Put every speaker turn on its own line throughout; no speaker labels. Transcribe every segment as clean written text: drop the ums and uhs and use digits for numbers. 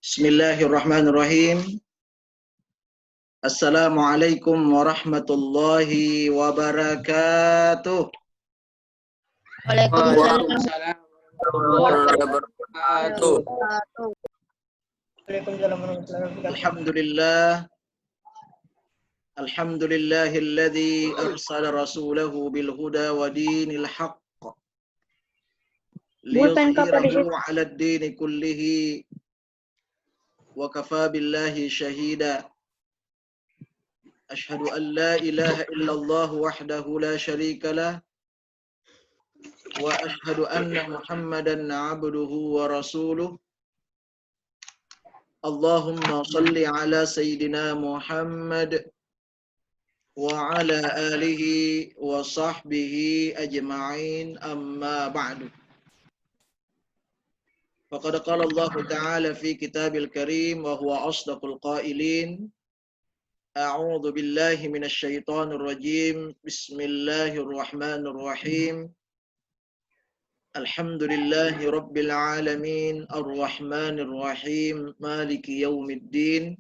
Bismillahirrahmanirrahim. Assalamualaikum warahmatullahi wabarakatuh.
Waalaikumsalam
Waalaikumsalam
warahmatullahi
wabarakatuh.
wabarakatuh.
Alhamdulillah. Alhamdulillahilladzi arsala rasulahu bil huda wa dinil haqq liyudhhirahu 'ala ad-dini kullihi wa kafa billahi shahida. Ashhadu an la ilaha illallah wahdahu la syarika lah wa ashhadu anna Muhammadan 'abduhu wa rasuluh. Allahumma salli ala sayyidina Muhammad wa ala alihi wa sahbihi ajma'in, amma ba'du. Faqad qala Allah Ta'ala fi kitabil karim wa huwa asdaqul qailin. A'udzu billahi minasy syaithanir rajim. Bismillahirrahmanirrahim. Alhamdulillahi rabbil alamin, arrahmanir rahim, maliki yaumiddin.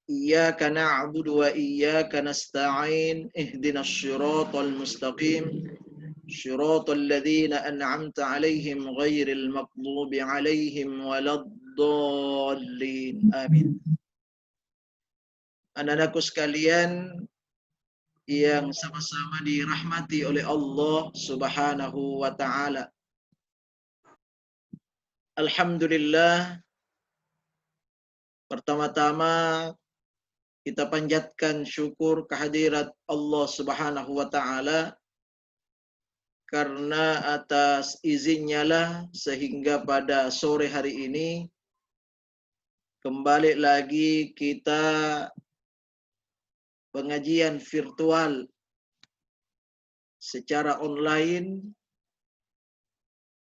Iyyaka na'budu wa iyyaka nasta'in. Ihdinas shiratal mustaqim. Shiratal ladzina an'amta 'alaihim ghairil maghdubi 'alaihim waladdallin. Amin. Anak-anakku sekalian yang sama-sama dirahmati oleh Allah Subhanahu wa taala. Alhamdulillah, pertama-tama kita panjatkan syukur kehadirat Allah Subhanahu wa taala, karena atas izinnya lah sehingga pada sore hari ini kembali lagi kita pengajian virtual secara online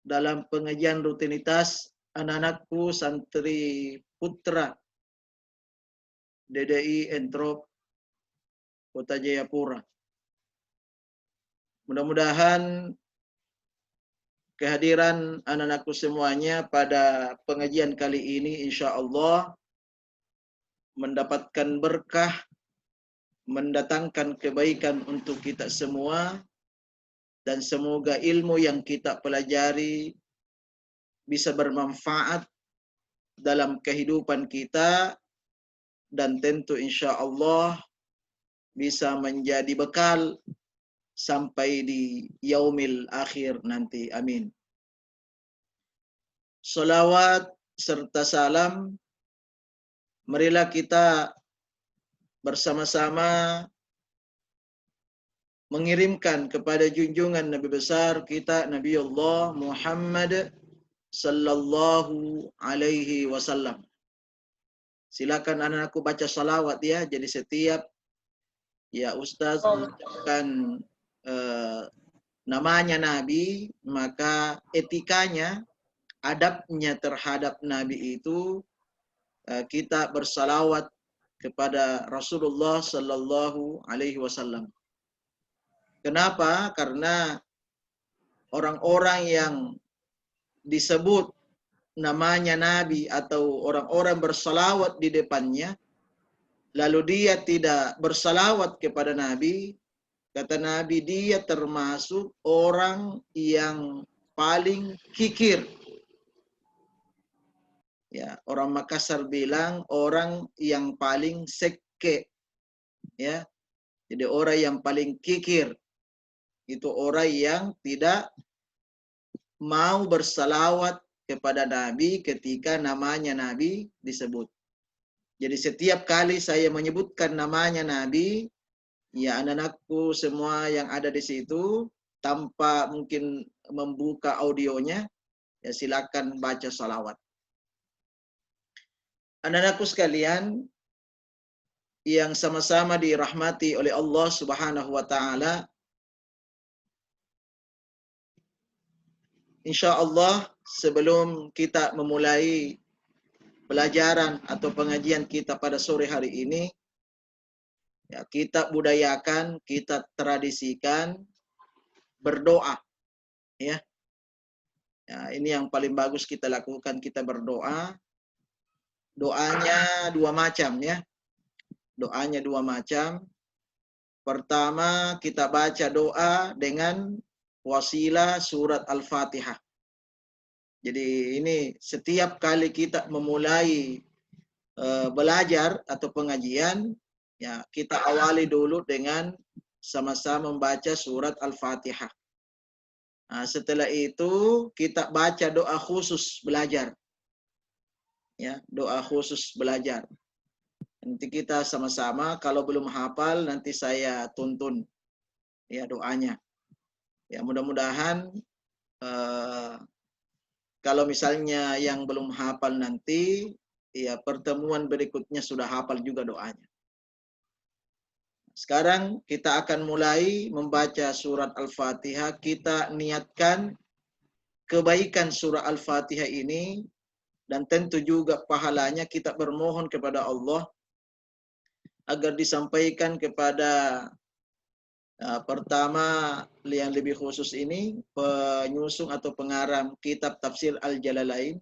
dalam pengajian rutinitas anak-anakku santri putra DDI Entrop Kota Jayapura. Mudah-mudahan kehadiran anak-anakku semuanya pada pengajian kali ini insya Allah mendapatkan berkah, mendatangkan kebaikan untuk kita semua, dan semoga ilmu yang kita pelajari bisa bermanfaat dalam kehidupan kita, dan tentu insya Allah bisa menjadi bekal sampai di yaumil akhir nanti. Amin. Salawat serta salam marilah kita bersama-sama mengirimkan kepada junjungan Nabi besar kita Nabi Allah Muhammad sallallahu alaihi wasallam. Silakan anak-anakku baca salawat ya. Jadi setiap ya Ustaz mengucapkan namanya Nabi, maka etikanya, adabnya terhadap Nabi itu kita bersalawat kepada Rasulullah sallallahu alaihi wasallam. Kenapa? Karena orang-orang yang disebut namanya Nabi atau orang-orang bersalawat di depannya, lalu dia tidak bersalawat kepada Nabi, kata Nabi dia termasuk orang yang paling kikir. Ya, orang Makassar bilang orang yang paling seke. Ya. Jadi orang yang paling kikir itu orang yang tidak mau bersalawat kepada Nabi ketika namanya Nabi disebut. Jadi setiap kali saya menyebutkan namanya Nabi, ya anak-anakku semua yang ada di situ, tanpa mungkin membuka audionya, ya silakan baca salawat. Anak-anakku sekalian yang sama-sama dirahmati oleh Allah Subhanahu wa taala, insya Allah sebelum kita memulai pelajaran atau pengajian kita pada sore hari ini, ya kita budayakan, kita tradisikan berdoa, ya. Ya, ini yang paling bagus kita lakukan, kita berdoa Doanya dua macam ya. Doanya dua macam. Pertama, kita baca doa dengan wasilah surat Al-Fatihah. Jadi ini setiap kali kita memulai belajar atau pengajian, ya kita awali dulu dengan sama-sama membaca surat Al-Fatihah. Nah, setelah itu kita baca doa khusus belajar. Ya, doa khusus belajar. Nanti kita sama-sama, kalau belum hafal nanti saya tuntun ya doanya. Ya mudah-mudahan kalau misalnya yang belum hafal nanti, ya pertemuan berikutnya sudah hafal juga doanya. Sekarang kita akan mulai membaca surat Al-Fatihah. Kita niatkan kebaikan surah Al-Fatihah ini, dan tentu juga pahalanya kita bermohon kepada Allah agar disampaikan kepada pertama yang lebih khusus ini penyusung atau pengarang kitab tafsir Al-Jalalain.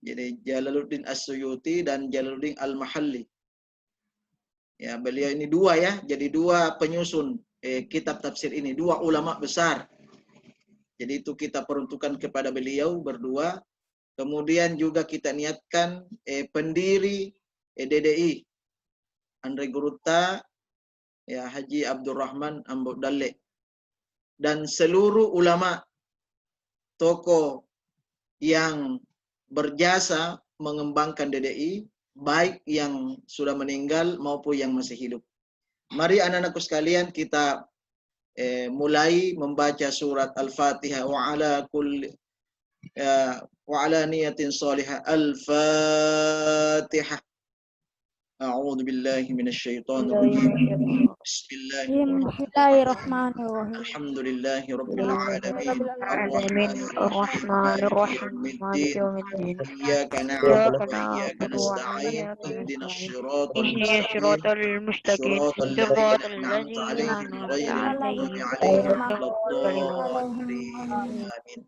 Jadi Jalaluddin As-Suyuti dan Jalaluddin Al-Mahalli. Ya, beliau ini dua ya, jadi dua penyusun kitab tafsir ini, dua ulama besar. Jadi itu kita peruntukan kepada beliau berdua. Kemudian juga kita niatkan pendiri DDI Andre Guruta, ya Haji Abdurrahman Ambodalle, dan seluruh ulama tokoh yang berjasa mengembangkan DDI, baik yang sudah meninggal maupun yang masih hidup. Mari anak-anakku sekalian kita mulai membaca surat Al-Fatihah wa ala niyatin salihah. Al-Fatihah. A'udzu billahi minasyaitonir rajim. Bismillahirrahmanirrahim. Alhamdulillahi rabbil alamin.
Ar-Rahmanir-Rahim. Maliki yaumiddin.
Iyyaka na'budu wa iyyaka nasta'in. Ihdinas
Shiratal mustaqim.
Shiratal
Shiratal
ladzina an'amta 'alaihim
ladzina
ghairil
an'amta
maghdubi 'alaihim waladdallin.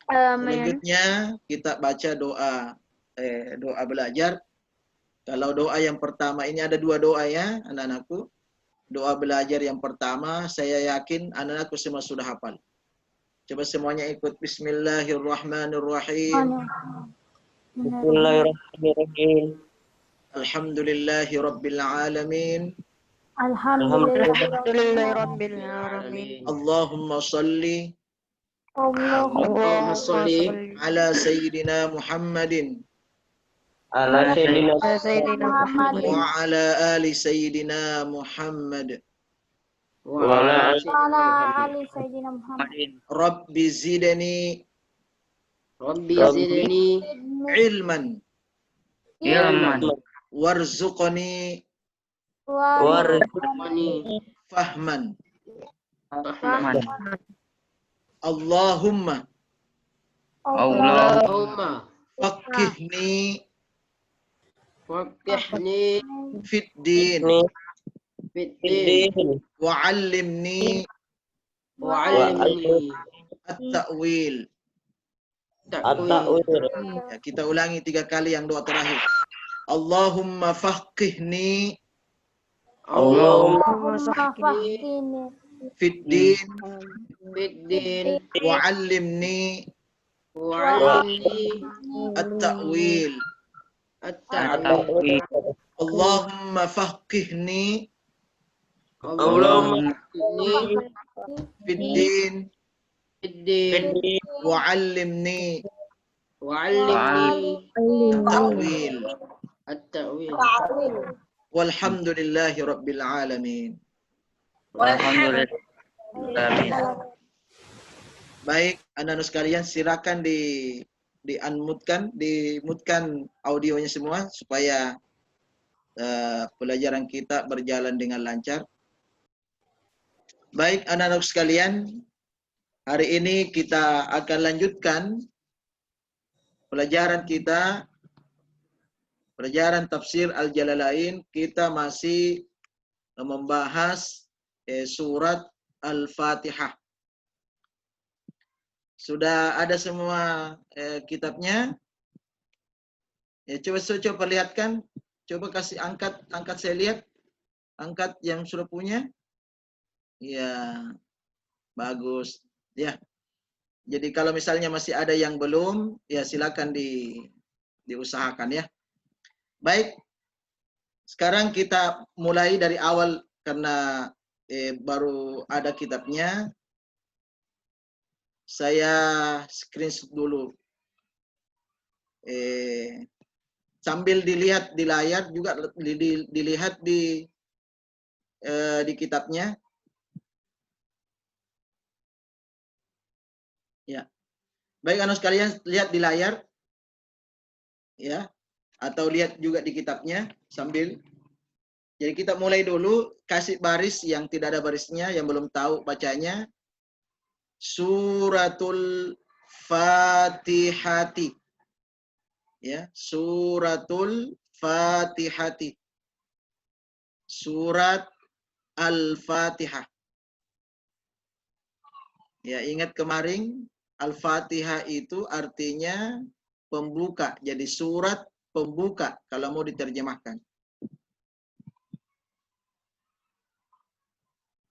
Selanjutnya kita baca doa belajar. Kalau doa yang pertama ini ada dua doa ya anak-anakku. Doa belajar yang pertama saya yakin anak-anakku semua sudah hafal. Coba semuanya ikut. Bismillahirrahmanirrahim.
Bismillahirrahmanirrahim.
Alhamdulillahi rabbil alamin.
Alhamdulillahirabbil alamin.
Allahumma salli
Allahumma shalli
ala sayyidina Muhammadin
Ala sayyidina
ala sayyidina Muhammadin
wa ala ali sayyidina Muhammad.
wa ala
Ali Sayyidina Muhammad.
Rabbi zidni
Rabbi
ilman
ilman
warzuqni
warzuqni
fahman.
fahman.
Allahumma
Allahumma
faqihni
faqihni
fid din
fiddin
wa 'allimni
wa 'allimni
at-ta'wil.
at-ta'wil.
Ya, kita ulangi 3 kali yang doa terakhir. Allahumma faqihni
Allahumma
Fahini.
fid din
fiddin
wa 'allimni
wa 'allimni
at-ta'wil.
at-ta'wil.
Allahumma faqihni
Allahumma faqihni
fid din
fiddin
wa 'allimni
wa 'allimni
at-ta'wil.
at-ta'wil.
Walhamdulillahi rabbil alamin.
Alhamdulillah.
Baik, anak-anak sekalian silakan dimutkan audionya semua supaya pelajaran kita berjalan dengan lancar. Baik, anak-anak sekalian, hari ini kita akan lanjutkan pelajaran kita, pelajaran tafsir Al-Jalalain. Kita masih membahas surat Al-Fatihah. Sudah ada semua kitabnya? Ya, coba perlihatkan. Coba kasih angkat saya lihat. Angkat yang sudah punya. Ya, bagus. Ya. Jadi kalau misalnya masih ada yang belum, ya silakan diusahakan ya. Baik. Sekarang kita mulai dari awal karena baru ada kitabnya. Saya screenshot dulu. Sambil dilihat di layar juga dilihat di kitabnya. Ya. Baik anak sekalian, lihat di layar. Ya. Atau lihat juga di kitabnya sambil. Jadi kita mulai dulu, kasih baris yang tidak ada barisnya, yang belum tahu bacanya. Suratul Fatihati. Ya, Suratul Fatihati. Surat Al-Fatihah. Ya, ingat kemarin Al-Fatihah itu artinya pembuka. Jadi surat pembuka kalau mau diterjemahkan.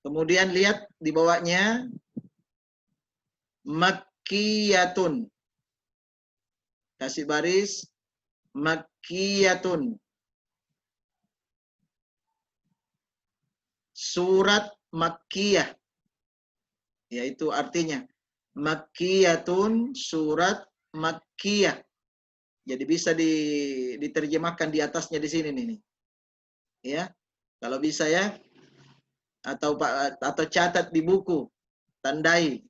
Kemudian lihat di bawahnya Makkiyatun. Kasih baris Makkiyatun. Surat Makkiyah. Yaitu artinya Makkiyatun, surat Makkiyah. Jadi bisa diterjemahkan di atasnya di sini nih. Ya. Kalau bisa ya. Atau catat di buku. Tandai.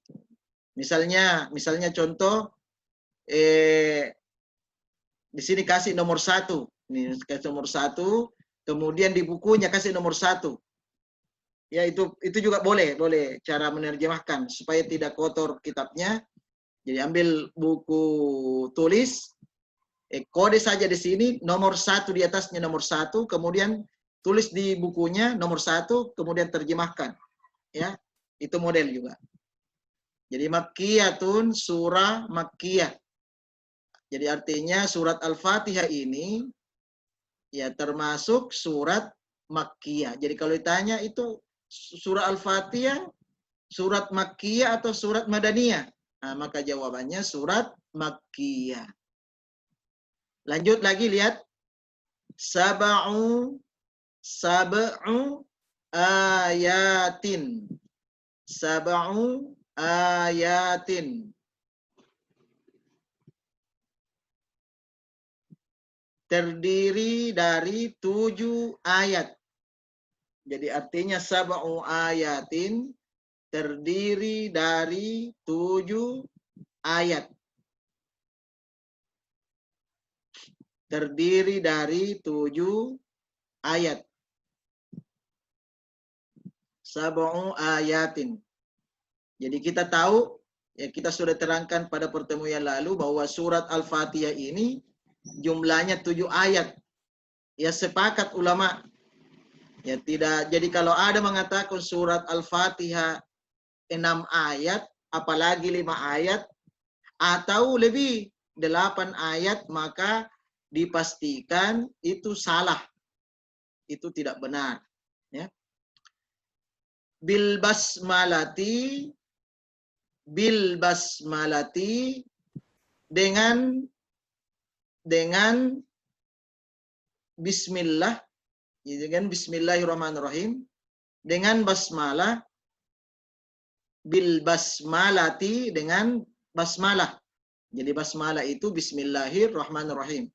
Misalnya contoh di sini kasih nomor 1. Nih, kasih nomor 1, kemudian di bukunya kasih nomor 1. Ya, itu juga boleh cara menerjemahkan supaya tidak kotor kitabnya. Jadi ambil buku tulis, kode saja di sini nomor 1 di atasnya nomor 1, kemudian tulis di bukunya nomor 1, kemudian terjemahkan. Ya, itu model juga. Jadi Makkiyatun, surah Makkiyah. Jadi artinya surat Al-Fatihah ini ya termasuk surat Makkiyah. Jadi kalau ditanya itu surah Al-Fatihah, surat Makkiyah atau surat Madaniyah? Nah, maka jawabannya surat Makkiyah. Lanjut lagi lihat. Sab'u ayatin. Sab'u ayatin. Terdiri dari 7 ayat. Jadi artinya sab'u ayatin terdiri dari 7 ayat. Terdiri dari 7 ayat. Sab'u ayatin. Jadi kita tahu, ya kita sudah terangkan pada pertemuan yang lalu bahwa surat Al-Fatihah ini jumlahnya 7 ayat. Ya sepakat ulama. Ya tidak. Jadi kalau ada mengatakan surat Al-Fatihah 6 ayat, apalagi 5 ayat, atau lebih 8 ayat, maka dipastikan itu salah. Itu tidak benar. Ya. Bil basmalati dengan bismillah, dengan bismillahirrahmanirrahim, dengan basmalah, bil basmalati dengan basmalah. Jadi basmalah itu bismillahirrahmanirrahim.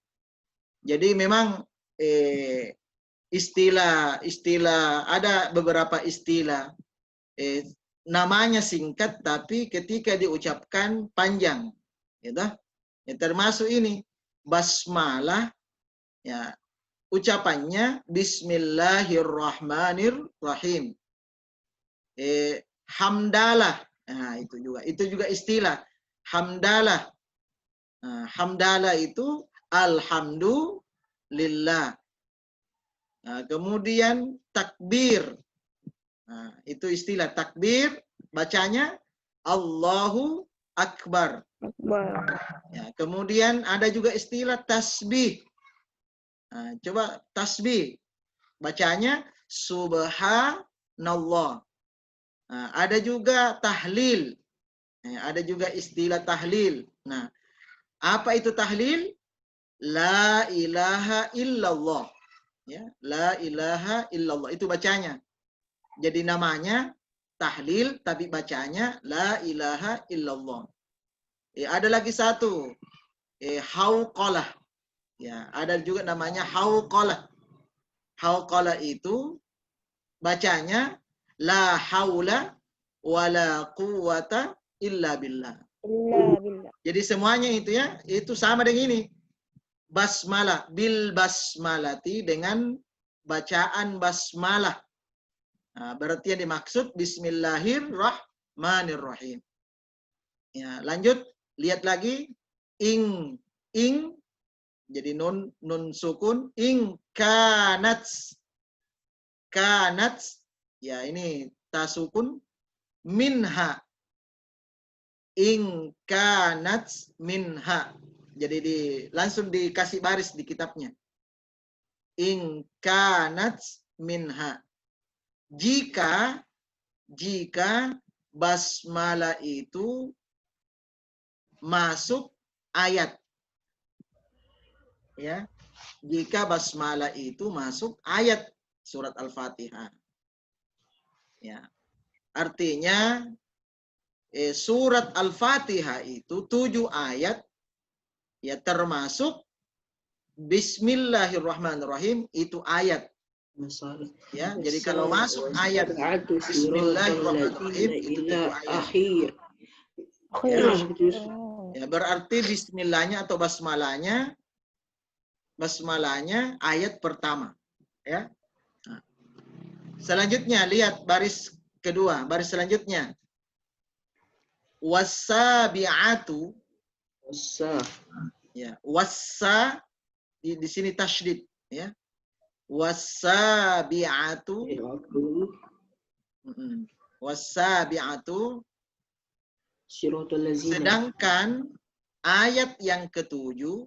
Jadi memang istilah ada beberapa istilah namanya singkat tapi ketika diucapkan panjang, gitu. Ya, termasuk ini basmalah, ya ucapannya bismillahirrahmanirrahim. Hamdalah, nah itu juga istilah hamdalah. Nah, hamdalah itu alhamdulillah. Nah, kemudian takbir. Nah, itu istilah takbir, bacanya Allahu Akbar. Ya, kemudian ada juga istilah tasbih. Nah, coba tasbih. Bacanya subhanallah. Nah, ada juga tahlil. Ada juga istilah tahlil. Nah, apa itu tahlil? La ilaha illallah. Ya, la ilaha illallah. Itu bacanya. Jadi namanya tahlil, tapi bacanya la ilaha illallah. Ada lagi satu. Hauqalah. Ya, ada juga namanya hauqalah. Hauqalah itu bacanya la haula wala quwata illa billah.
Illa billah.
Jadi semuanya itu ya, itu sama dengan ini. Basmalah, bil basmalati, dengan bacaan basmalah. Nah, berarti yang dimaksud bismillahirrahmanirrahim. Ya, lanjut, lihat lagi. Ing, jadi nun sukun. Ing kanats. Kanats, ya ini ta sukun. Minha. Ing kanats minha. Jadi langsung dikasih baris di kitabnya. In kanat minha. Jika basmalah itu masuk ayat. Ya. Jika basmalah itu masuk ayat surat Al-Fatihah. Ya. Artinya surat Al-Fatihah itu 7 ayat. Ya, termasuk Bismillahirrahmanirrahim itu ayat. Ya, jadi kalau masuk ayat Bismillahirrahmanirrahim itu ayat. Ya, berarti Bismillahnya atau basmalahnya ayat pertama. Ya. Nah. Selanjutnya lihat baris kedua, baris selanjutnya. Wasabi'atu. Ya, wasa di sini tasydid, ya. Wasabi'atu. Wasabi'atu. Sedangkan ayat yang ketujuh,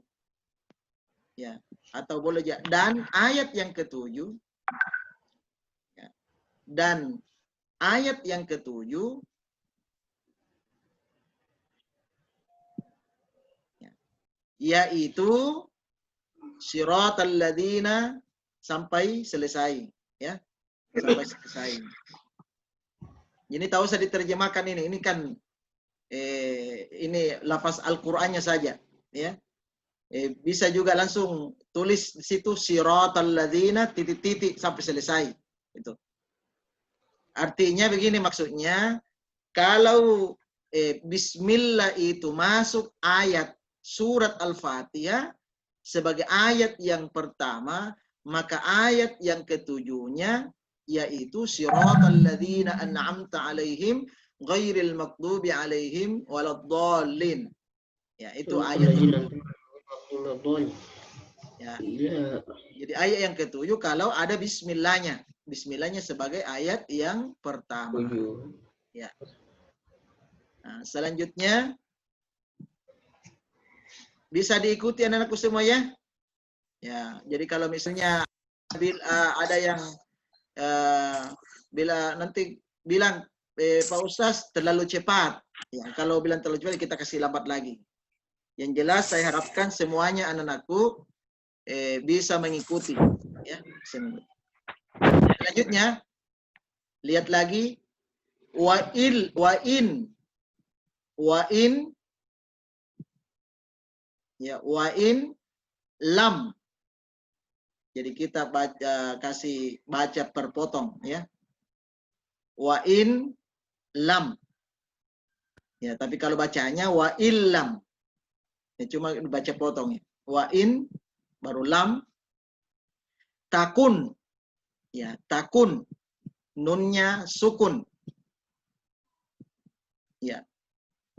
ya, atau boleh ya, dan ayat yang ketujuh, ya, dan ayat yang ketujuh, yaitu siratal ladzina sampai selesai, ya. Sampai selesai. Ini tak usah diterjemahkan ini. Ini kan ini lafaz Al-Qur'annya saja, ya. Bisa juga langsung tulis di situ siratal ladzina titik-titik sampai selesai. Itu. Artinya begini maksudnya, kalau bismillah itu masuk ayat surat Al-Fatihah sebagai ayat yang pertama, maka ayat yang ketujuhnya yaitu siratal ladzina an'amta alaihim ghairil maghdubi alaihim waladdallin. Ya, itu ayat yang ya. Jadi ayat yang ketujuh kalau ada bismillahnya. Bismillahnya sebagai ayat yang pertama. Ya. Nah, selanjutnya bisa diikuti anak-anakku semua ya. Ya, jadi kalau misalnya ada yang bila nanti bilang Pak Ustaz terlalu cepat. Ya, kalau bilang terlalu cepat kita kasih lambat lagi. Yang jelas saya harapkan semuanya anak-anakku bisa mengikuti. Ya, selanjutnya lihat lagi wa in ya, wa in lam. Jadi kita kasih baca perpotong ya. Wa in lam. Ya, tapi kalau bacanya wa illam. Ya, cuma baca potong ya. Wa in baru lam. Takun. Ya, takun. Nunnya sukun. Ya.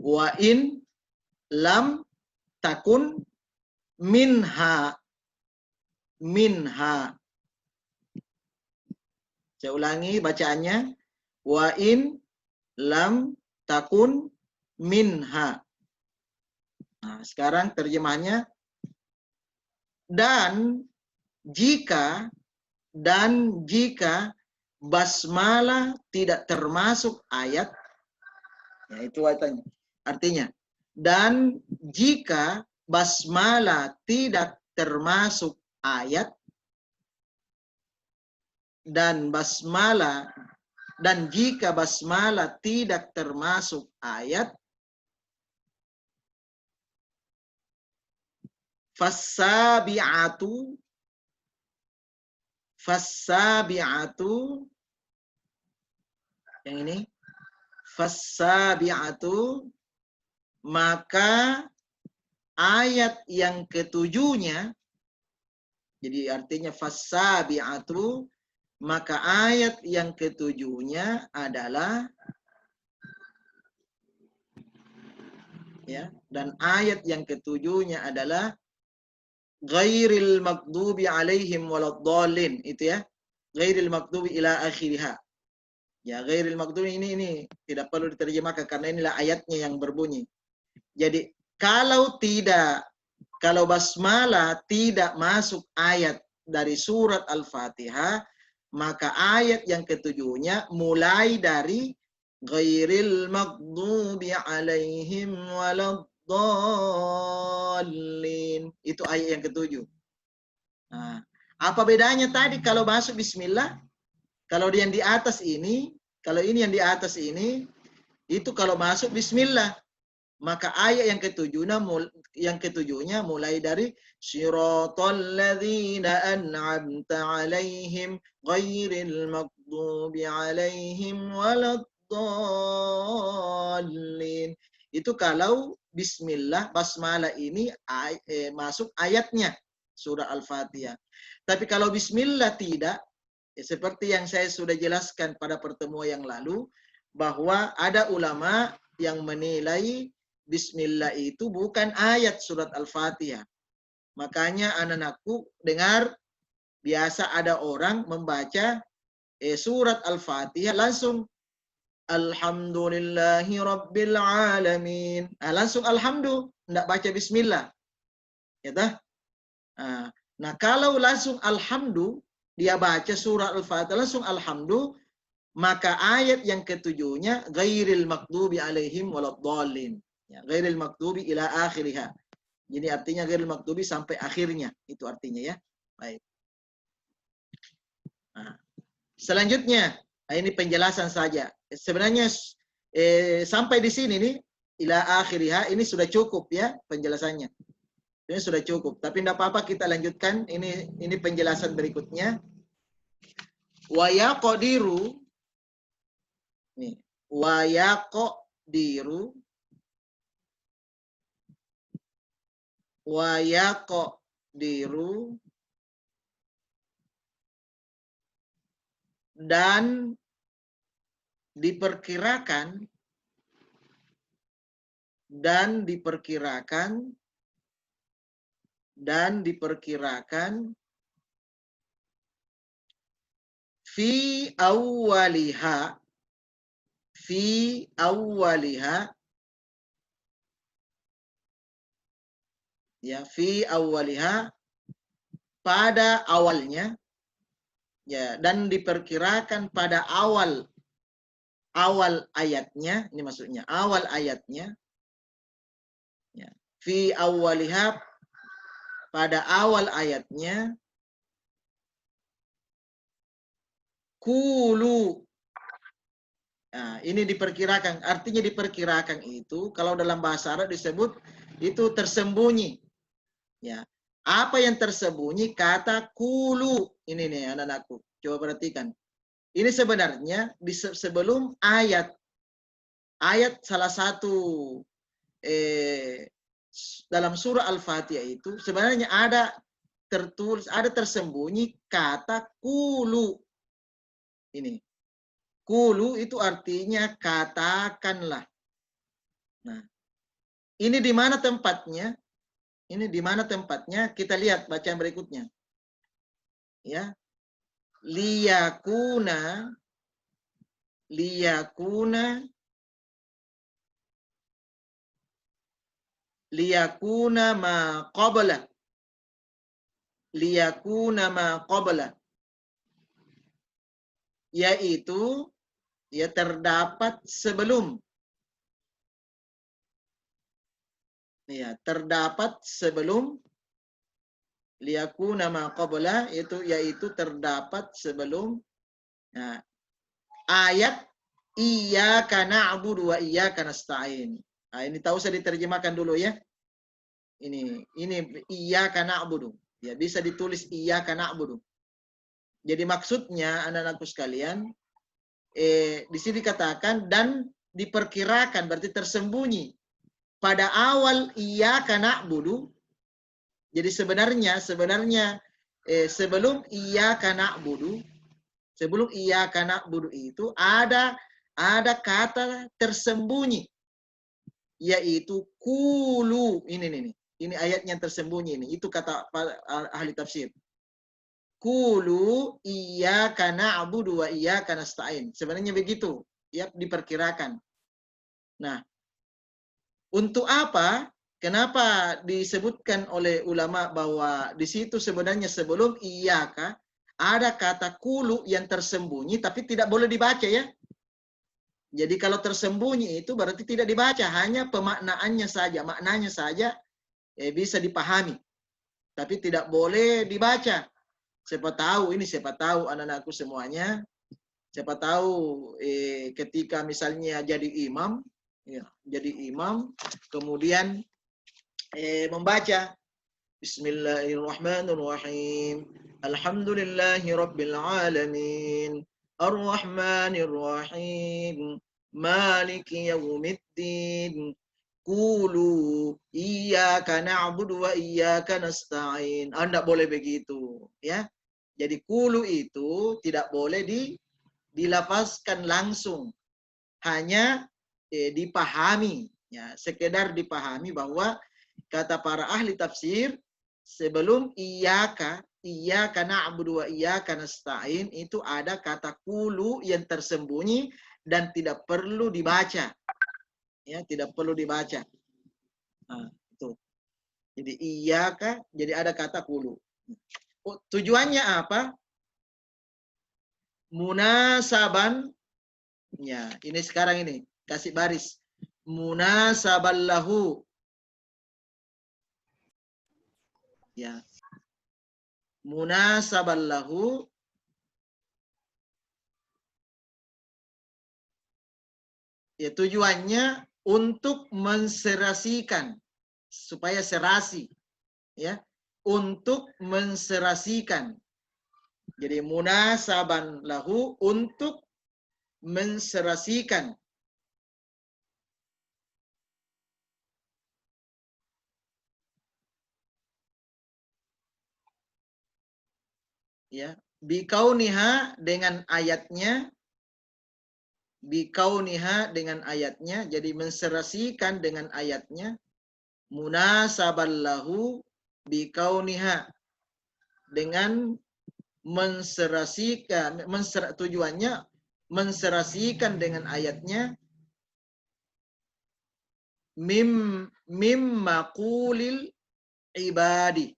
Wa in lam takun minha. Saya ulangi bacaannya. Wa in lam takun minha. Nah, sekarang terjemahnya. Dan jika basmalah tidak termasuk ayat, ya itu artinya. Dan jika basmalah tidak termasuk ayat, dan jika basmalah tidak termasuk ayat, fasabi'atu yang ini, fasabi'atu, maka ayat yang ketujuhnya, jadi artinya fasabi'atu, maka ayat yang ketujuhnya adalah, ya, dan ayat yang ketujuhnya adalah ghairil maghdubi alaihim waladdallin, itu ya, ghairil maghdubi ila akhiriha. Ya, ghairil maghdubi ini tidak perlu diterjemahkan karena inilah ayatnya yang berbunyi. Jadi kalau basmalah tidak masuk ayat dari surat Al-Fatihah, maka ayat yang ketujuhnya mulai dari ghairil maghdubi alaihim waladdallin. Itu ayat yang ketujuh. Nah, apa bedanya tadi kalau masuk bismillah? Kalau yang di atas ini, kalau ini yang di atas ini, itu kalau masuk bismillah. Maka ayat yang ketujuhnya mulai dari Shiratal ladzina an'amta alaihim ghairil maghdubi alaihim waladdallin. Itu kalau bismillah, basmalah ini masuk ayatnya surah Al-Fatihah. Tapi kalau bismillah tidak, seperti yang saya sudah jelaskan pada pertemuan yang lalu, bahwa ada ulama yang menilai bismillah itu bukan ayat surat Al-Fatihah. Makanya anak-anakku dengar, biasa ada orang membaca surat Al-Fatihah langsung Alhamdulillahi Rabbil Alamin. Langsung alhamdulillah, tidak baca bismillah. Ya tah? Nah, kalau langsung alhamdulillah, dia baca surah Al-Fatihah langsung alhamdulillah, maka ayat yang ketujuhnya ghairil maghdubi alaihim waladdallin. Ya, ghairil maghdubi ila akhiriha. Jadi artinya ghairil maghdubi sampai akhirnya. Itu artinya ya. Baik. Nah, selanjutnya, ini penjelasan saja. Sebenarnya sampai di sini nih, ila akhiriha, ini sudah cukup ya penjelasannya. Ini sudah cukup. Tapi tidak apa-apa, kita lanjutkan. Ini penjelasan berikutnya. Wa yaqdiru, nih, wa yaqdiru, wa yaqdiru, dan diperkirakan fi awwaliha ya, fi awwaliha, pada awalnya, ya, dan diperkirakan pada awal ayatnya, ini maksudnya awal ayatnya, ya, fi awwaliha, pada awal ayatnya, kulu. Nah, ini diperkirakan, artinya diperkirakan itu kalau dalam bahasa Arab disebut itu tersembunyi. Ya. Apa yang tersembunyi? Kata kulu. Ini nih anak-anakku. Coba perhatikan. Ini sebenarnya sebelum ayat salah satu dalam surah Al-Fatihah itu sebenarnya ada tertulis, ada tersembunyi kata kulu. Ini. Kulu itu artinya katakanlah. Nah, ini di mana tempatnya? Ini di mana tempatnya? Kita lihat bacaan berikutnya. Ya. Liyakuna ma qabla. liyakuna ma qabla, yaitu ya terdapat sebelum, ya terdapat sebelum, liyakuna ma qabla yaitu terdapat sebelum ayat iyyaka na'budu wa iyyaka nasta'in. Nah, ini tahu saya diterjemahkan dulu ya. Ini iyyaka na'budu. Ya, bisa ditulis iyyaka na'budu. Jadi maksudnya anak-anakku sekalian, di sini dikatakan dan diperkirakan, berarti tersembunyi pada awal iyyaka na'budu. Jadi sebenarnya sebelum iyyaka na'budu, sebelum iyyaka na'budu itu ada kata tersembunyi, yaitu kulu. Ini ayatnya tersembunyi ini. Itu kata ahli tafsir. Kulu iyyaka na'budu wa iyyaka nasta'in. Sebenarnya begitu, ya, diperkirakan. Nah, untuk apa? Kenapa disebutkan oleh ulama bahwa di situ sebenarnya sebelum iyyaka ada kata kulu yang tersembunyi tapi tidak boleh dibaca ya. Jadi kalau tersembunyi itu berarti tidak dibaca, hanya pemaknaannya saja, maknanya saja bisa dipahami. Tapi tidak boleh dibaca. Siapa tahu anak-anakku semuanya, siapa tahu ketika misalnya jadi imam, ya, kemudian membaca Bismillahirrahmanirrahim. Alhamdulillahirabbil alamin. Ar-Rahmanir-Rahim. Maliki yaumiddin. Qulu iyyaka na'budu wa iyyaka nasta'in. Anda boleh begitu, ya. Jadi qulu itu tidak boleh dilafazkan langsung. Hanya dipahami, ya, sekedar dipahami bahwa kata para ahli tafsir sebelum iyyaka na'budu wa iyyaka nasta'in itu ada kata qulu yang tersembunyi dan tidak perlu dibaca. Ya, tidak perlu dibaca. Nah, itu. Jadi iyyaka, jadi ada kata qulu. Tujuannya apa? Munasaban. Ya, ini sekarang ini kasih baris. Munasaban lahu. Ya. Munasaban lahu. Ya, tujuannya untuk menserasikan, supaya serasi, ya, untuk menserasikan. Jadi munasaban lahu, untuk menserasikan. Ya, bikauniha dengan ayatnya, bikauniha dengan ayatnya, jadi menserasikan dengan ayatnya. Munasaballahu bikauniha, dengan menserasikan, tujuannya menserasikan dengan ayatnya. Mim maqulil ibadi,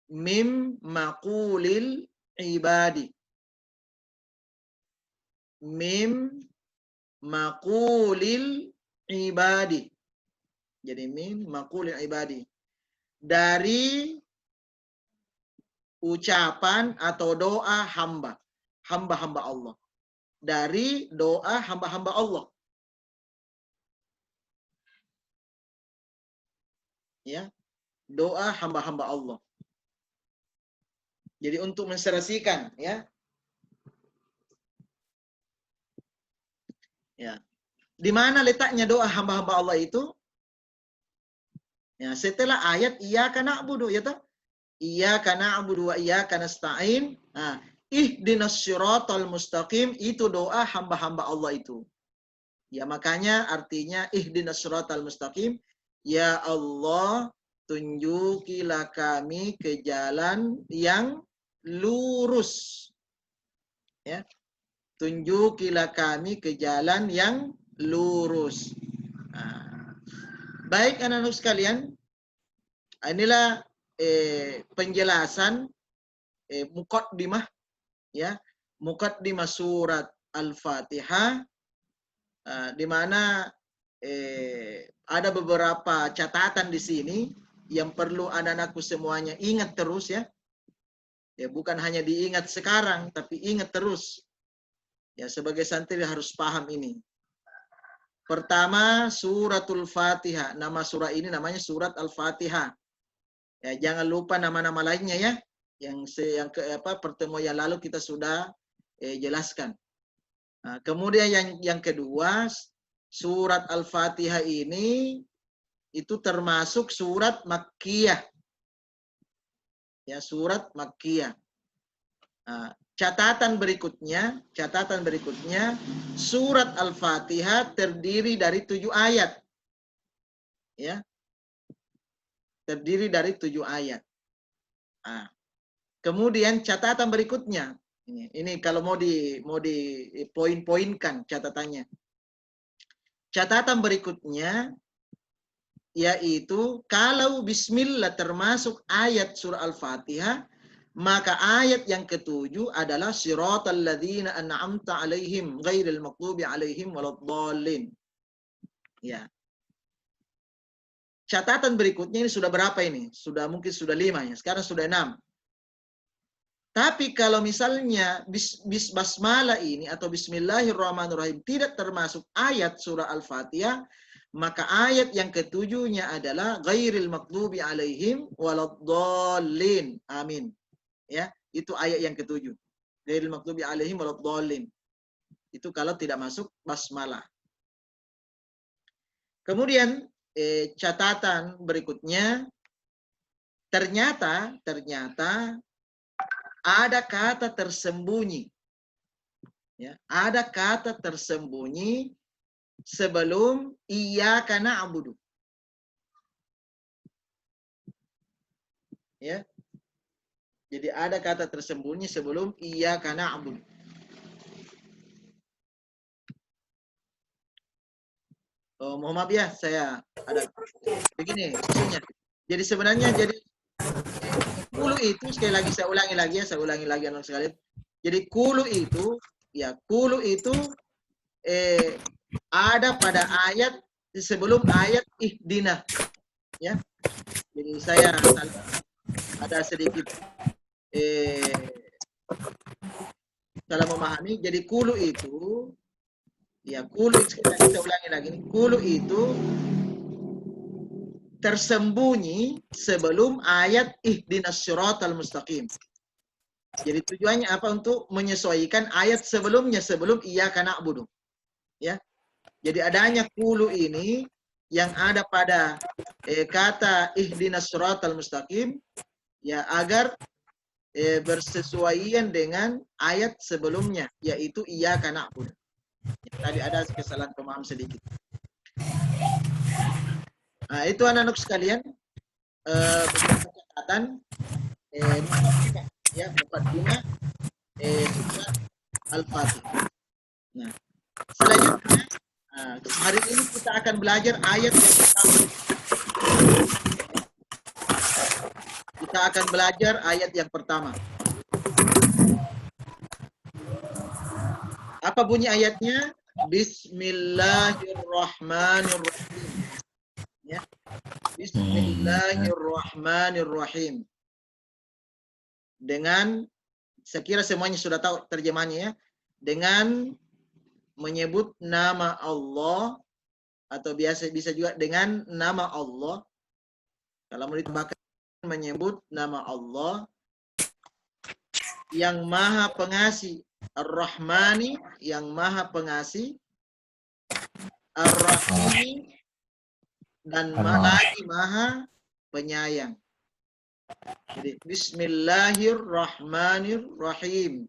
mim maqulil ibadi, mim maqulil ibadi. Jadi mim maqulil ibadi, dari ucapan atau doa hamba-hamba Allah. Dari doa hamba-hamba Allah. Ya, doa hamba-hamba Allah. Jadi untuk menserasikan, ya. Ya. Di mana letaknya doa hamba-hamba Allah itu? Ya, setelah ayat iyyaka na'budu, ya toh? Iyyaka na'budu wa iyyaka nasta'in. Nah, ihdinas siratal mustaqim itu doa hamba-hamba Allah itu. Ya, makanya artinya ihdinas siratal mustaqim, ya Allah, tunjukilah kami ke jalan yang lurus. Ya. Tunjukilah kami ke jalan yang lurus. Nah, baik anak-anak sekalian, inilah penjelasan muqaddimah, ya, muqaddimah surat Al-Fatihah, di mana ada beberapa catatan di sini yang perlu anak-anakku semuanya ingat terus, ya. Ya, bukan hanya diingat sekarang, tapi ingat terus. Ya, sebagai santri harus paham ini. Pertama, suratul Fatihah. Nama surah ini namanya surat Al-Fatihah. Ya, jangan lupa nama-nama lainnya, ya. Yang pertemuan yang lalu kita sudah jelaskan. Nah, kemudian yang kedua, surat Al-Fatihah ini itu termasuk surat Makkiyah. Ya, surat Makkiyah. Nah, catatan berikutnya, surat Al-Fatihah terdiri dari 7 ayat. Ya. Terdiri dari 7 ayat. Nah, kemudian catatan berikutnya, ini kalau mau di poin-poinkan catatannya. Catatan berikutnya yaitu kalau bismillah termasuk ayat surah Al-Fatihah, maka ayat yang ketujuh adalah siratal ladzina an'amta alaihim ghairil maghdubi alaihim waladdallin. Ya. Catatan berikutnya ini sudah berapa ini? Mungkin sudah 5 ya. Sekarang sudah 6. Tapi kalau misalnya basmalah ini atau bismillahirrahmanirrahim tidak termasuk ayat surah Al-Fatihah, maka ayat yang ketujuhnya adalah ghairil maghdubi alaihim waladdallin. Amin. Ya, itu ayat yang ketujuh. Ghairil maghdubi alaihim waladdallin. Itu kalau tidak masuk basmalah. Kemudian catatan berikutnya, ternyata ada kata tersembunyi. Ya, ada kata tersembunyi sebelum iyyaka na'budu. Ya. Jadi ada kata tersembunyi sebelum iyyaka na'budu. Oh, mohon maaf ya, saya ada begini maksudnya. Jadi sebenarnya kulu itu sekali lagi saya ulangi lagi anak sekalian. Jadi kulu itu ada pada ayat sebelum ayat ihdina, ya. Jadi saya ada sedikit salah memahami. Jadi kulu itu, ya, kulu saya ulangi lagi. Kulu itu tersembunyi sebelum ayat ihdinas siratal mustaqim. Jadi tujuannya apa? Untuk menyesuaikan ayat sebelumnya, sebelum iyyaka na'budu. Ya. Jadi adanya kulu ini yang ada pada kata ihdinas siratal mustaqim, ya, agar bersesuaian dengan ayat sebelumnya, yaitu iyyaka na'budu. Ya, tadi ada kesalahan pemaham sedikit. Nah, itu anak-anak sekalian, catatan muqaddimah surat Al-Fatihah. Nah, selanjutnya hari ini kita akan belajar ayat yang pertama. Kita akan belajar ayat yang pertama. Apa bunyi ayatnya? Bismillahirrahmanirrahim. Ya. Bismillahirrahmanirrahim. Dengan, saya kira semuanya sudah tahu terjemahannya, ya. Dengan menyebut nama Allah, atau bisa juga dengan nama Allah. Kalau mau ditambahkan, menyebut nama Allah yang Maha Pengasih, Ar-Rahmani, yang Maha Pengasih, Ar-Rahimi, dan lagi Maha Penyayang. Jadi Bismillahirrahmanirrahim,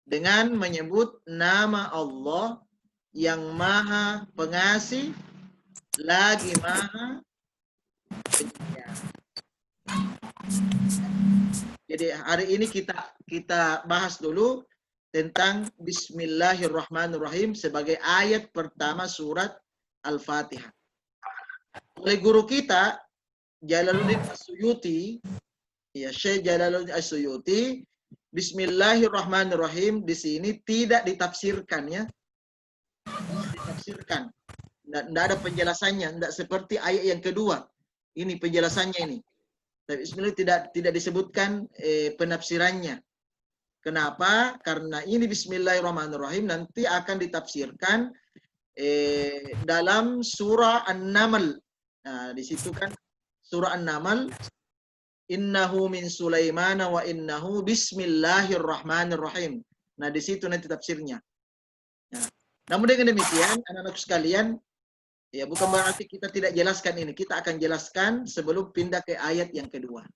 dengan menyebut nama Allah yang Maha Pengasih lagi Maha Penyayang. Jadi hari ini kita bahas dulu tentang Bismillahirrahmanirrahim sebagai ayat pertama surat Al-Fatihah. Oleh guru kita Jalaluddin As-Suyuti, ya Syekh Jalaluddin As-Suyuti, Bismillahirrahmanirrahim di sini tidak ditafsirkan ya. Ditafsirkan. Tidak ada penjelasannya, tidak seperti ayat yang kedua. Ini penjelasannya ini. Tapi Bismillah tidak disebutkan penafsirannya. Kenapa? Karena ini Bismillahirrahmanirrahim nanti akan ditafsirkan dalam surah An-Naml. Nah, di situ kan surah An-Naml, innahu min Sulaiman wa innahu bismillahirrahmanirrahim. Nah, di situ nanti tafsirnya. Nah, namun dengan demikian, anak-anakku sekalian, ya bukan berarti kita tidak jelaskan ini. Kita akan jelaskan sebelum pindah ke ayat yang kedua.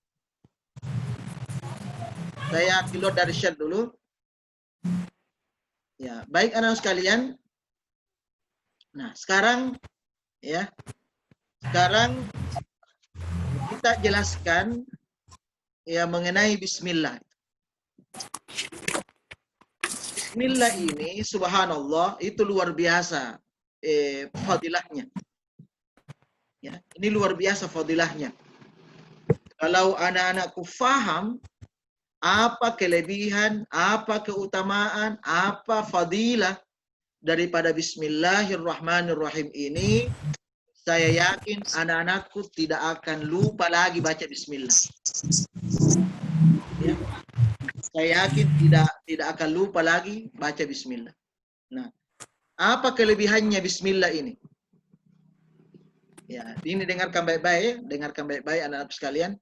Saya keluar dari share dulu. Ya, baik anak-anak sekalian. Nah, sekarang ya. Sekarang kita jelaskan ya mengenai bismillah. Bismillah ini subhanallah itu luar biasa fadilahnya. Ya, ini luar biasa fadilahnya. Kalau anak-anakku faham apa kelebihan, apa keutamaan, apa fadilah daripada bismillahirrahmanirrahim ini, saya yakin anak-anakku tidak akan lupa lagi baca bismillah. Ya. Saya yakin tidak akan lupa lagi baca bismillah. Nah, apa kelebihannya bismillah ini? Ya, ini dengarkan baik-baik, anak-anak sekalian.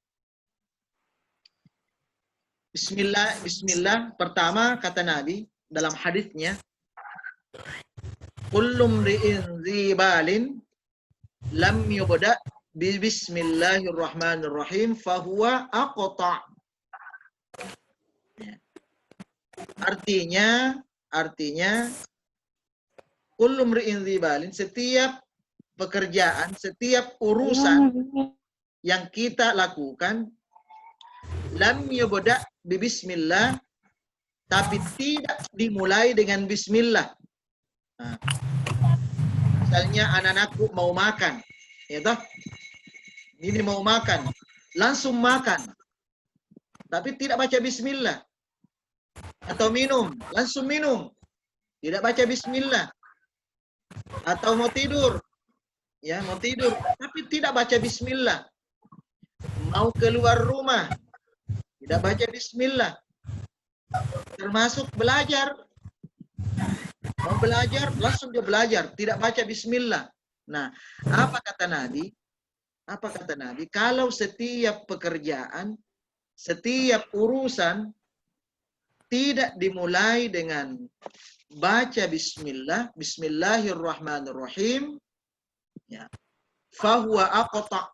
Bismillah pertama kata Nabi dalam hadisnya, kullum ri'in zibalin lam yubda bi bismillahirrahmanirrahim fahuwa aqta. Artinya kullum ri'in zibalin, setiap pekerjaan, setiap urusan yang kita lakukan lam yubda bi bismillah, tapi tidak dimulai dengan bismillah. Nah, misalnya anak-anakku mau makan, ya toh? Ini mau makan, langsung makan, tapi tidak baca bismillah. Atau minum, langsung minum, tidak baca bismillah. Atau mau tidur, ya mau tidur, tapi tidak baca bismillah. Mau keluar rumah, tidak baca bismillah. Termasuk belajar. Mau belajar, langsung dia belajar. Tidak baca bismillah. Nah, apa kata Nabi? Apa kata Nabi? Kalau setiap pekerjaan, setiap urusan tidak dimulai dengan baca bismillah, bismillahirrahmanirrahim, ya, fahuwa aqta,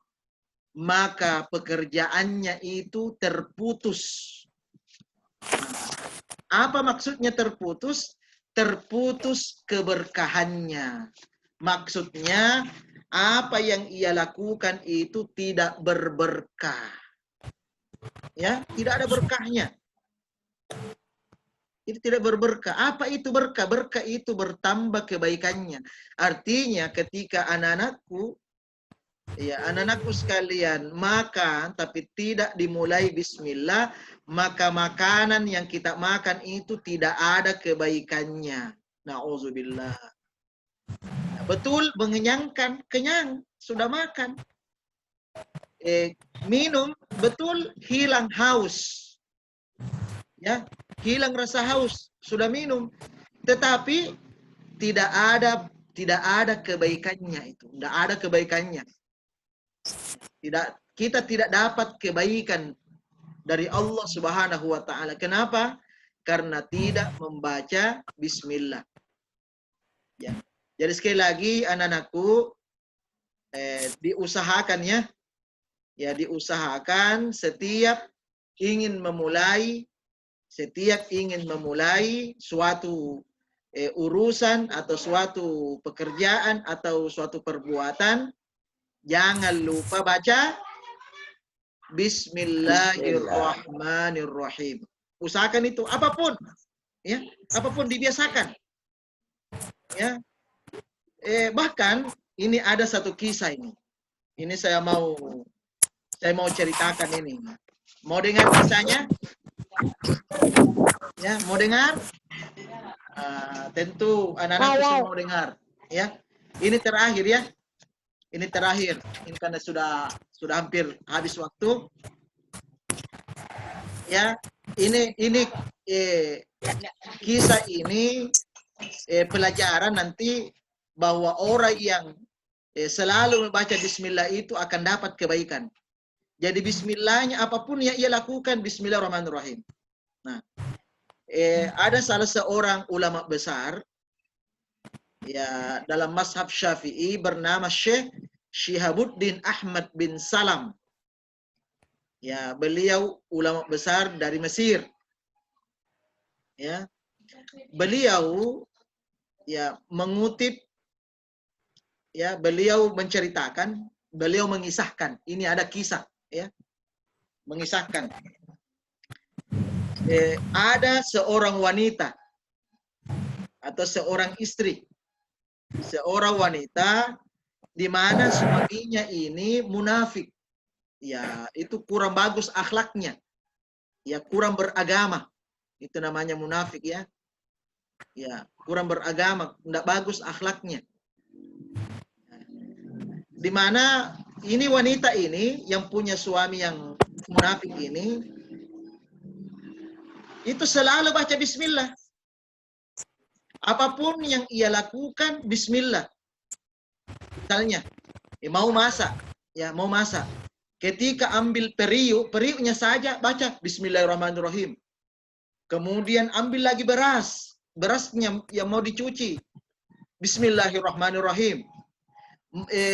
maka pekerjaannya itu terputus. Apa maksudnya terputus? Terputus keberkahannya. Maksudnya apa yang ia lakukan itu tidak berberkah. Ya, tidak ada berkahnya. Itu tidak berberkah. Apa itu berkah? Berkah itu bertambah kebaikannya. Artinya ketika anak-anakku, ya anak-anakku sekalian makan tapi tidak dimulai bismillah, maka makanan yang kita makan itu tidak ada kebaikannya. Na'udzubillah. Betul, mengenyangkan, kenyang, sudah makan. Minum, betul, hilang haus. Ya, hilang rasa haus, sudah minum. Tetapi tidak ada kebaikannya itu. Tidak ada kebaikannya. Kita tidak dapat kebaikan dari Allah Subhanahu wa taala. Kenapa? Karena tidak membaca bismillah. Ya. Jadi sekali lagi anak-anakku diusahakan ya. Ya, diusahakan setiap ingin memulai suatu urusan atau suatu pekerjaan atau suatu perbuatan, jangan lupa baca Bismillahirrahmanirrahim. Usahakan itu apapun, ya, apapun dibiasakan. Ya, bahkan ini ada satu kisah ini. Ini saya mau Saya mau ceritakan ini. Mau dengar kisahnya? Ya, mau dengar? Tentu anak-anakku semua mau dengar. Ya, ini terakhir ya. Ini terakhir. Ini karena sudah hampir habis waktu. Ya, ini kisah ini pelajaran nanti bahwa orang yang selalu membaca Bismillah itu akan dapat kebaikan. Jadi Bismillahnya apapun yang ia lakukan, Bismillahirrahmanirrahim. Nah, ada salah seorang ulama besar ya dalam mazhab Syafi'i bernama Syekh Syihabuddin Ahmad bin Salam. Ya, beliau ulama besar dari Mesir. Ya. Beliau ya mengutip ya, beliau menceritakan, beliau mengisahkan. Ini ada kisah ya. Mengisahkan. Ada seorang wanita atau seorang istri. Seorang wanita di mana suaminya ini munafik. Ya, itu kurang bagus akhlaknya. Ya, kurang beragama. Itu namanya munafik ya. Ya, kurang beragama, tidak bagus akhlaknya. Di mana ini wanita ini yang punya suami yang munafik ini itu selalu baca bismillah. Apapun yang ia lakukan bismillah. Misalnya, mau masak, ya mau masak. Ketika ambil periuknya saja baca bismillahirrahmanirrahim. Kemudian ambil lagi berasnya yang mau dicuci. Bismillahirrahmanirrahim.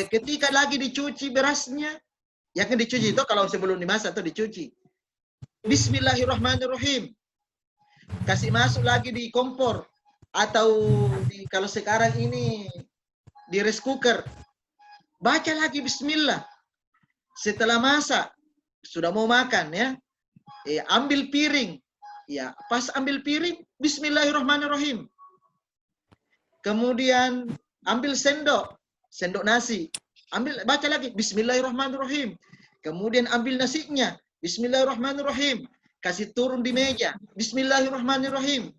Ketika lagi dicuci berasnya, ya kan dicuci itu kalau sebelum dimasak atau dicuci. Bismillahirrahmanirrahim. Kasih masuk lagi di kompor atau kalau sekarang ini di rice cooker. Baca lagi bismillah. Setelah masak, sudah mau makan ya. Ambil piring. Ya, pas ambil piring, bismillahirrahmanirrahim. Kemudian ambil sendok nasi. Baca lagi bismillahirrahmanirrahim. Kemudian ambil nasinya, bismillahirrahmanirrahim. Kasih turun di meja, bismillahirrahmanirrahim.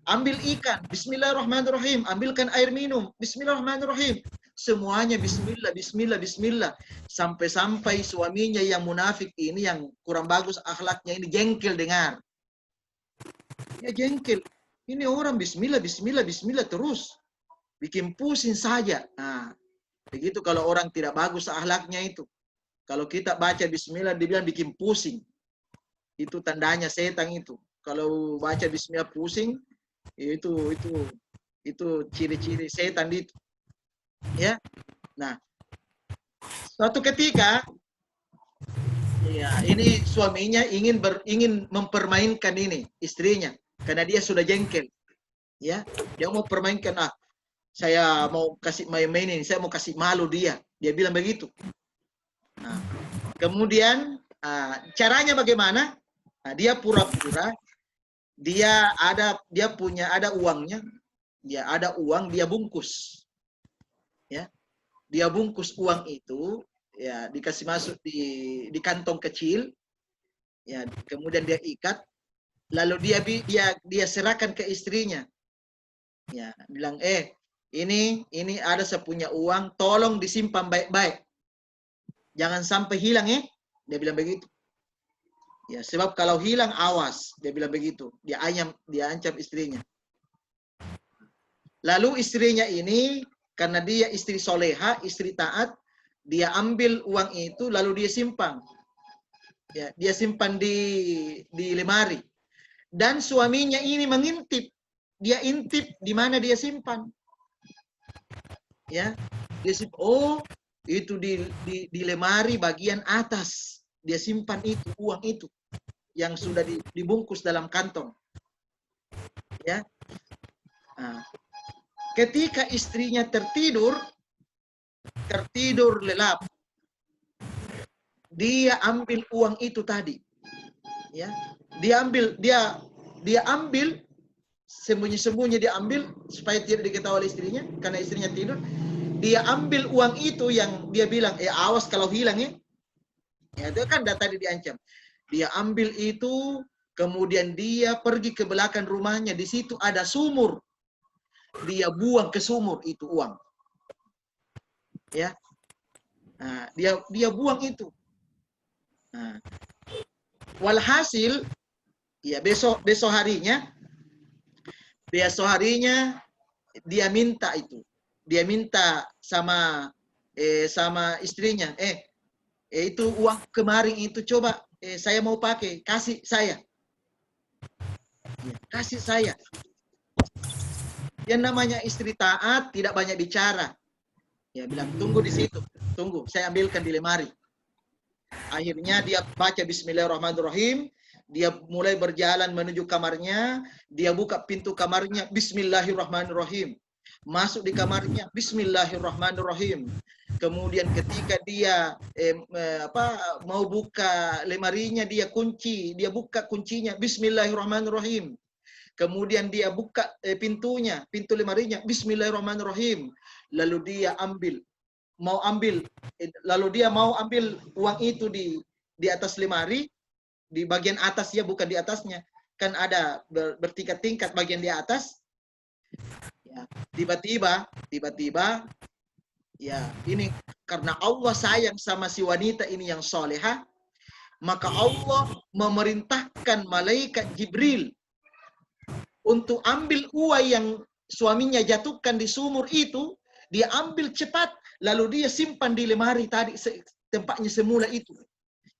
Ambil ikan, bismillahirrahmanirrahim. Ambilkan air minum, bismillahirrahmanirrahim. Semuanya bismillah, bismillah, bismillah. Sampai-sampai suaminya yang munafik ini, yang kurang bagus akhlaknya ini jengkel dengar. Ya jengkel. Ini orang bismillah, bismillah, bismillah terus. Bikin pusing saja. Nah, begitu kalau orang tidak bagus akhlaknya itu. Kalau kita baca bismillah dibilang bikin pusing. Itu tandanya setan itu. Kalau baca bismillah pusing, itu ciri-ciri setan itu. Ya. Nah, suatu ketika ya, ini suaminya ingin mempermainkan ini istrinya karena dia sudah jengkel. Ya, dia mau permainkan, saya mau kasih main-main ini, saya mau kasih malu dia. Dia bilang begitu. Nah, kemudian caranya bagaimana? Nah, dia pura-pura dia ada uangnya. Dia ada uang, dia bungkus. Ya. Dia bungkus uang itu, ya dikasih masuk di kantong kecil. Ya, kemudian dia ikat, lalu dia serahkan ke istrinya. Ya, bilang, ini ada saya punya uang, tolong disimpan baik-baik. Jangan sampai hilang ya. Dia bilang begitu. Ya, sebab kalau hilang awas, dia bilang begitu. Dia ancam istrinya. Lalu istrinya ini karena dia istri soleha, istri taat, dia ambil uang itu lalu dia simpan. Ya, dia simpan di lemari. Dan suaminya ini mengintip. Dia intip di mana dia simpan. Ya, dia simpan. Oh, itu di lemari bagian atas. Dia simpan itu, uang itu yang sudah dibungkus dalam kantong. Ya. Nah, ketika istrinya tertidur lelap, dia ambil uang itu tadi. Ya, dia ambil sembunyi-sembunyi, dia ambil supaya tidak diketahui oleh istrinya karena istrinya tidur. Dia ambil uang itu yang dia bilang, awas kalau hilang ya. Ya, itu kan tadi diancam. Dia ambil itu, kemudian dia pergi ke belakang rumahnya, di situ ada sumur. Dia buang ke sumur itu uang. Ya. Nah, dia buang itu. Nah, walhasil ya besok harinya dia minta itu. Dia minta sama sama istrinya, itu uang kemarin itu coba saya mau pakai, kasih saya. Ya, kasih saya. Yang namanya istri taat tidak banyak bicara. Ya bilang tunggu di situ, tunggu, saya ambilkan di lemari. Akhirnya dia baca Bismillahirrahmanirrahim, dia mulai berjalan menuju kamarnya, dia buka pintu kamarnya, Bismillahirrahmanirrahim. Masuk di kamarnya, Bismillahirrahmanirrahim. Kemudian ketika dia mau buka lemarinya, dia kunci, dia buka kuncinya, Bismillahirrahmanirrahim. Kemudian dia buka pintunya, pintu lemarinya, Bismillahirrahmanirrahim. Lalu dia lalu dia mau ambil uang itu di atas lemari, di bagian atas ya, bukan di atasnya. Kan ada bertingkat-tingkat bagian di atas. Ya, tiba-tiba ya ini karena Allah sayang sama si wanita ini yang solehah, maka Allah memerintahkan malaikat Jibril untuk ambil uang yang suaminya jatuhkan di sumur itu, dia ambil cepat, lalu dia simpan di lemari tadi tempatnya semula itu.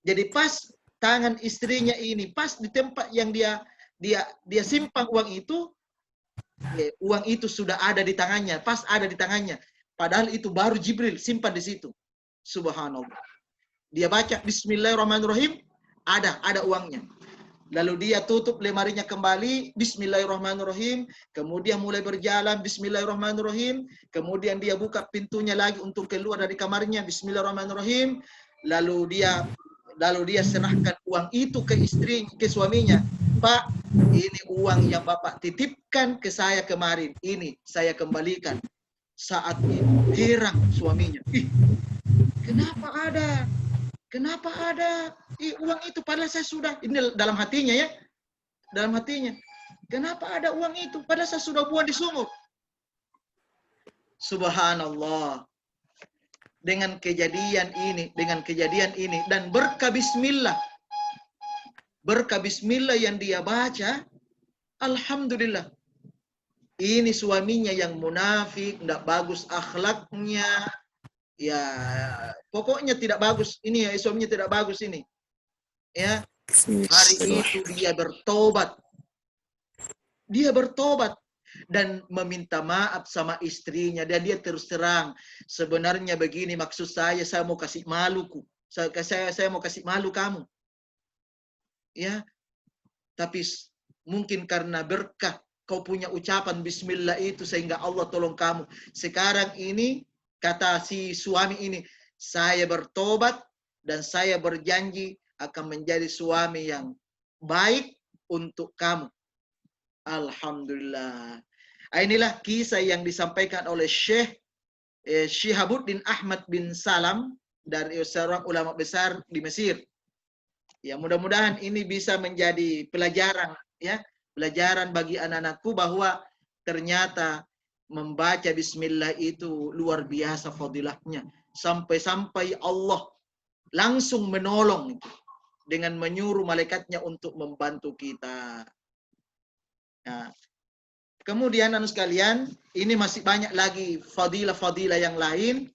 Jadi pas tangan istrinya ini pas di tempat yang dia simpan uang itu sudah ada di tangannya, pas ada di tangannya. Padahal itu baru Jibril simpan di situ. Subhanallah. Dia baca Bismillahirrahmanirrahim, ada uangnya. Lalu dia tutup lemarinya kembali, Bismillahirrahmanirrahim. Kemudian mulai berjalan, Bismillahirrahmanirrahim. Kemudian dia buka pintunya lagi untuk keluar dari kamarnya, Bismillahirrahmanirrahim. Lalu dia serahkan uang itu ke suaminya. Pak, ini uang yang Bapak titipkan ke saya kemarin. Ini saya kembalikan. Saat itu heran suaminya. Kenapa ada uang itu padahal saya sudah, ini dalam hatinya ya, kenapa ada uang itu padahal saya sudah buang di sumur. Subhanallah. Dengan kejadian ini dan berkah bismillah yang dia baca, alhamdulillah, ini suaminya yang munafik, tidak bagus akhlaknya. Ya, pokoknya tidak bagus. Ini ya, suaminya tidak bagus ini. Ya, hari itu dia bertobat. Dan meminta maaf sama istrinya, dan dia terus terang, sebenarnya begini maksud saya mau kasih maluku. Saya mau kasih malu kamu. Ya. Tapi mungkin karena berkah kau punya ucapan bismillah itu sehingga Allah tolong kamu. Sekarang ini kata si suami ini, saya bertobat dan saya berjanji akan menjadi suami yang baik untuk kamu. Alhamdulillah. Inilah kisah yang disampaikan oleh Syekh Syihabuddin Ahmad bin Salam dari seorang ulama besar di Mesir. Ya, mudah-mudahan ini bisa menjadi pelajaran ya, pelajaran bagi anak-anakku bahwa ternyata membaca bismillah itu luar biasa fadilahnya. Sampai-sampai Allah langsung menolong dengan menyuruh malaikatnya untuk membantu kita. Nah, kemudian anak sekalian, ini masih banyak lagi fadilah-fadilah yang lain,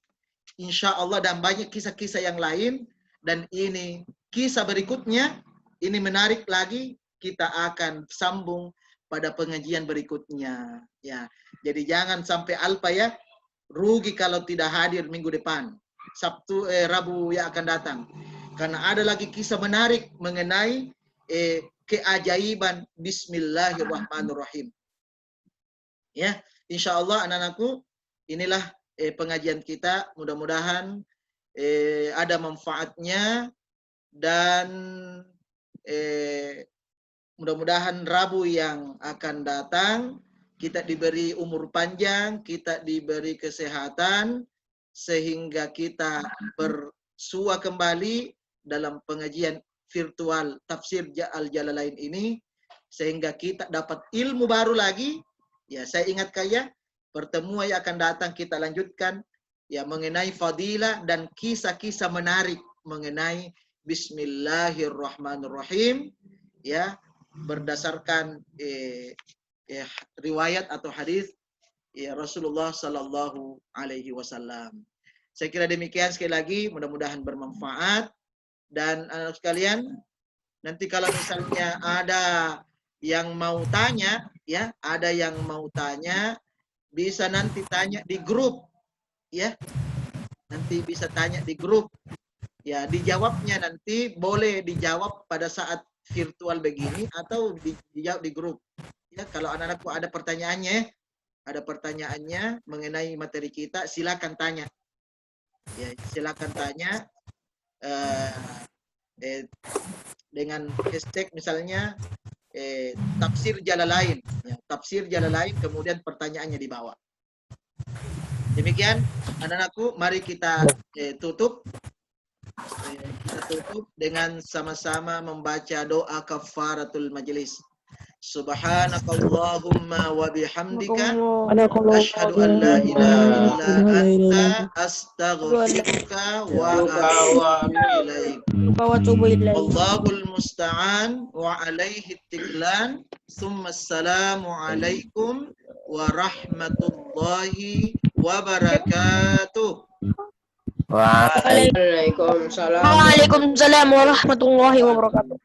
insya Allah, dan banyak kisah-kisah yang lain. Dan ini kisah berikutnya, ini menarik lagi, kita akan sambung pada pengajian berikutnya. Ya, jadi jangan sampai alpa ya, rugi kalau tidak hadir minggu depan, Rabu yang akan datang, karena ada lagi kisah menarik mengenai keajaiban Bismillahirrahmanirrahim. Ya, insya Allah anak-anakku, inilah pengajian kita. Mudah-mudahan ada manfaatnya, dan mudah-mudahan Rabu yang akan datang kita diberi umur panjang, kita diberi kesehatan, sehingga kita bersua kembali dalam pengajian virtual tafsir Al-Jalalain ini, sehingga kita dapat ilmu baru lagi. Ya, saya ingatkan ya, pertemuan yang akan datang kita lanjutkan ya mengenai fadilah dan kisah-kisah menarik mengenai Bismillahirrahmanirrahim ya, berdasarkan riwayat atau hadis ya Rasulullah Sallallahu Alaihi Wasallam. Saya kira demikian, sekali lagi mudah-mudahan bermanfaat. Dan anak sekalian, nanti kalau misalnya ada yang mau tanya ya, ada yang mau tanya, bisa nanti tanya di grup ya, nanti bisa tanya di grup ya, dijawabnya nanti boleh dijawab pada saat virtual begini atau dijawab di grup ya. Kalau anak-anakku ada pertanyaannya mengenai materi kita, silakan tanya ya, silakan tanya dengan hashtag misalnya tafsir Jalalain ya, tafsir Jalalain, kemudian pertanyaannya di bawah. Demikian anak-anakku, mari kita tutup. Kita tutup dengan sama-sama membaca doa kafaratul majlis. Subhanakallahumma wa bihamdika asyhadu an la ilaha illa anta astaghfiruka wa atubu ilaik. Allahul musta'an wa alaihi tiklan. Tsumma assalamu alaikum warahmatullahi wabarakatuh.
Waalaikumsalam.
Waalaikumsalam warahmatullahi wabarakatuh.